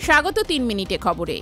স্বাগত ৩ মিনিটে খবরে।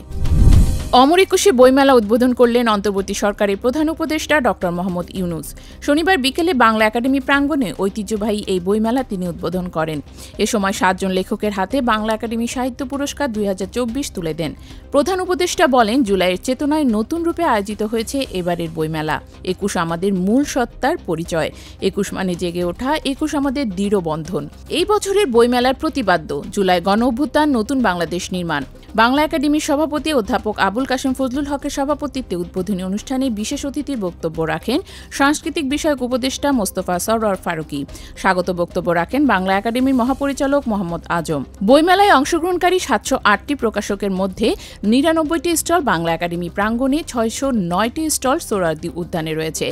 অমর একুশে বইমেলা উদ্বোধন করলেন অন্তর্বর্তী সরকারের প্রধান উপদেষ্টা ডক্টর মোহাম্মদ ইউনূস। শনিবার বিকেলে বাংলা একাডেমি প্রাঙ্গণে ঐতিহ্যবাহী এই বইমেলা তিনি উদ্বোধন করেন। এ সময় ৭ জন লেখকের হাতে বাংলা একাডেমি সাহিত্য পুরস্কার ২০২৪ তুলে দেন। প্রধান উপদেষ্টা বলেন, জুলাইয়ের চেতনায় নতুন রূপে আয়োজিত হয়েছে এবারের বইমেলা। ২১ আমাদের মূল সত্তার পরিচয়, ২১ মানে জেগে ওঠা, ২১ আমাদের দৃঢ় বন্ধন। এই বছরের বইমেলার প্রতিপাদ্য জুলাই গণঅভ্যুত্থান, নতুন বাংলাদেশ নির্মাণ। বাংলা একাডেমির সভাপতি অধ্যাপক আবুল কাশেম ফজলুল হকের সভাপতিত্বে উদ্বোধনী অনুষ্ঠানে বিশেষ অতিথির বক্তব্য রাখেন সাংস্কৃতিক বিষয়ক উপদেষ্টা মোস্তফা সরওয়ার ফারুকী। স্বাগত বক্তব্য রাখেন বাংলা একাডেমির মহাপরিচালক মোহাম্মদ আজম। বইমেলায় অংশগ্রহণকারী ৭০৮টি প্রকাশকের মধ্যে ৯৯টি স্টল বাংলা একাডেমি প্রাঙ্গণে, ৬০৯টি স্টল সোহরাওয়ার্দী উদ্যানে রয়েছে।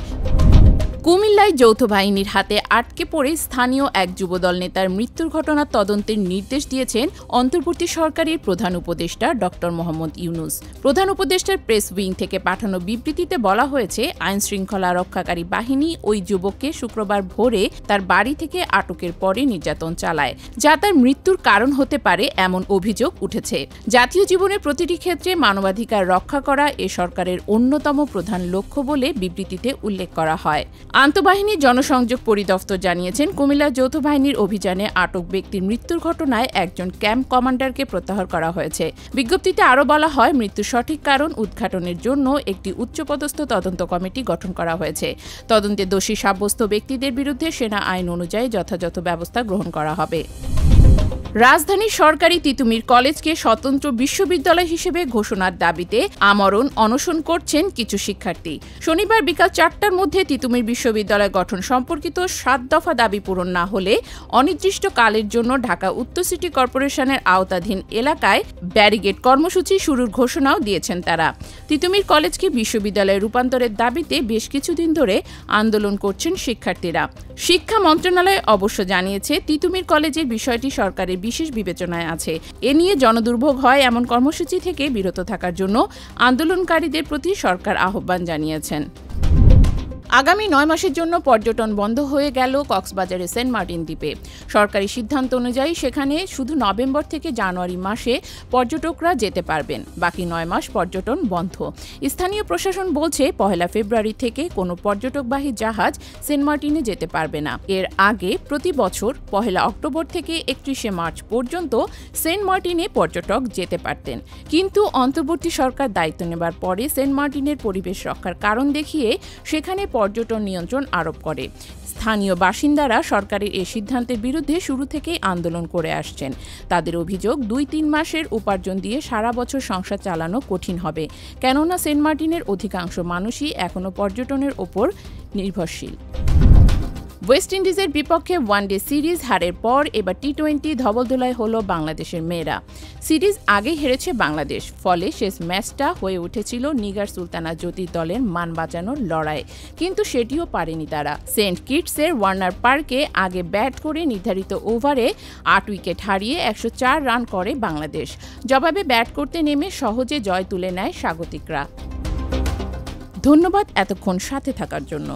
কুমিল্লায় যৌথ বাহিনীর হাতে আটকে পড়ে স্থানীয় এক যুবদল নেতার মৃত্যুর ঘটনার তদন্তের নির্দেশ দিয়েছেন অন্তর্বর্তী সরকারের প্রধান উপদেষ্টা ডক্টর মোহাম্মদ ইউনূস। প্রধান উপদেষ্টার প্রেস উইং থেকে পাঠানো বিবৃতিতে বলা হয়েছে, আইনশৃঙ্খলা রক্ষাকারী বাহিনী ওই যুবককে শুক্রবার ভোরে তার বাড়ি থেকে আটকের পরে নির্যাতন চালায়, যা তার মৃত্যুর কারণ হতে পারে এমন অভিযোগ উঠেছে। জাতীয় জীবনের প্রতিটি ক্ষেত্রে মানবাধিকার রক্ষা করা এ সরকারের অন্যতম প্রধান লক্ষ্য বলে বিবৃতিতে উল্লেখ করা হয়। আন্তঃবাহিনী জনসংযোগ পরিদপ্তর জানিয়েছেন, কুমিল্লা যৌথ বাহিনীর অভিযানে আটক ব্যক্তির মৃত্যুর ঘটনায় একজন ক্যাম্প কমান্ডারকে প্রত্যাহার করা হয়েছে। বিজ্ঞপ্তিতে আরও বলা হয়, মৃত্যুর সঠিক কারণ উদ্ঘাটনের জন্য একটি উচ্চপদস্থ তদন্ত কমিটি গঠন করা হয়েছে। তদন্তে দোষী সাব্যস্ত ব্যক্তিদের বিরুদ্ধে সেনা আইন অনুযায়ী যথাযথ ব্যবস্থা গ্রহণ করা হবে। রাজধানীর সরকারি তিতুমীর কলেজকে স্বতন্ত্র বিশ্ববিদ্যালয় হিসেবে ঘোষণার দাবিতে আমরণ অনশন করছেন কিছু শিক্ষার্থী। শনিবার বিকাল ৪টার মধ্যে তিতুমীর বিশ্ববিদ্যালয় গঠন সম্পর্কিত ৭ দফা দাবি পূরণ না হলে অনির্দিষ্টকালের জন্য ঢাকা উত্তর সিটি কর্পোরেশনের আওতাধীন এলাকায় ব্যারিকেড কর্মসূচি শুরুর ঘোষণাও দিয়েছেন তারা। তিতুমীর কলেজকে বিশ্ববিদ্যালয়ে রূপান্তরের দাবিতে বেশ কিছুদিন ধরে আন্দোলন করছেন শিক্ষার্থীরা। শিক্ষা মন্ত্রণালয় অবশ্য জানিয়েছে, তিতুমীর কলেজের বিষয়টি সরকারের বিশেষ বিবেচনায় আছে। এ নিয়ে জনদুর্ভোগ হয় এমন কর্মসূচি থেকে বিরত থাকার জন্য আন্দোলনকারীদের প্রতি সরকার আহ্বান জানিয়েছেন। আগামী ৯ মাসের জন্য পর্যটন বন্ধ হয়ে গেল কক্সবাজারের সেন্ট মার্টিন দ্বীপে। সরকারি সিদ্ধান্ত অনুযায়ী সেখানে শুধু নভেম্বর থেকে জানুয়ারি মাসে পর্যটকরা যেতে পারবেন, বাকি ৯ মাস পর্যটন বন্ধ। স্থানীয় প্রশাসন বলছে, ১ ফেব্রুয়ারি থেকে কোনো পর্যটকবাহী জাহাজ সেন্ট মার্টিনে যেতে পারবে না। এর আগে প্রতি বছর ১ অক্টোবর থেকে ৩১ মার্চ পর্যন্ত সেন্ট মার্টিনে পর্যটক যেতে পারতেন, কিন্তু অন্তর্বর্তী সরকার দায়িত্ব নেবার পরে সেন্ট মার্টিনের পরিবেশ রক্ষার কারণ দেখিয়ে সেখানে পর্যটন নিয়ন্ত্রণ আরোপ করে। স্থানীয় বাসিন্দারা সরকারের এই সিদ্ধান্তের বিরুদ্ধে শুরু থেকেই আন্দোলন করে আসছেন। তাদের অভিযোগ, ২-৩ মাসের উপার্জন দিয়ে সারা বছর সংসার চালানো কঠিন হবে, কেননা সেন্ট মার্টিনের অধিকাংশ মানুষই এখনও পর্যটনের ওপর নির্ভরশীল। ওয়েস্ট ইন্ডিজের বিপক্ষে ওয়ানডে সিরিজ হারের পর এবার টি-20 ধবলধোলায় হল বাংলাদেশের মেয়েরা। সিরিজ আগেই হেরেছে বাংলাদেশ, ফলে শেষ ম্যাচটা হয়ে উঠেছিল নিগার সুলতানা জ্যোতির দলের মান বাঁচানোর লড়াই, কিন্তু সেটিও পারেনি তারা। সেন্ট কিটসের ওয়ার্নার পার্কে আগে ব্যাট করে নির্ধারিত ওভারে ৮ উইকেট হারিয়ে ১০৪ রান করে বাংলাদেশ। জবাবে ব্যাট করতে নেমে সহজে জয় তুলে নেয় স্বাগতিকরা। ধন্যবাদ এতক্ষণ সাথে থাকার জন্য।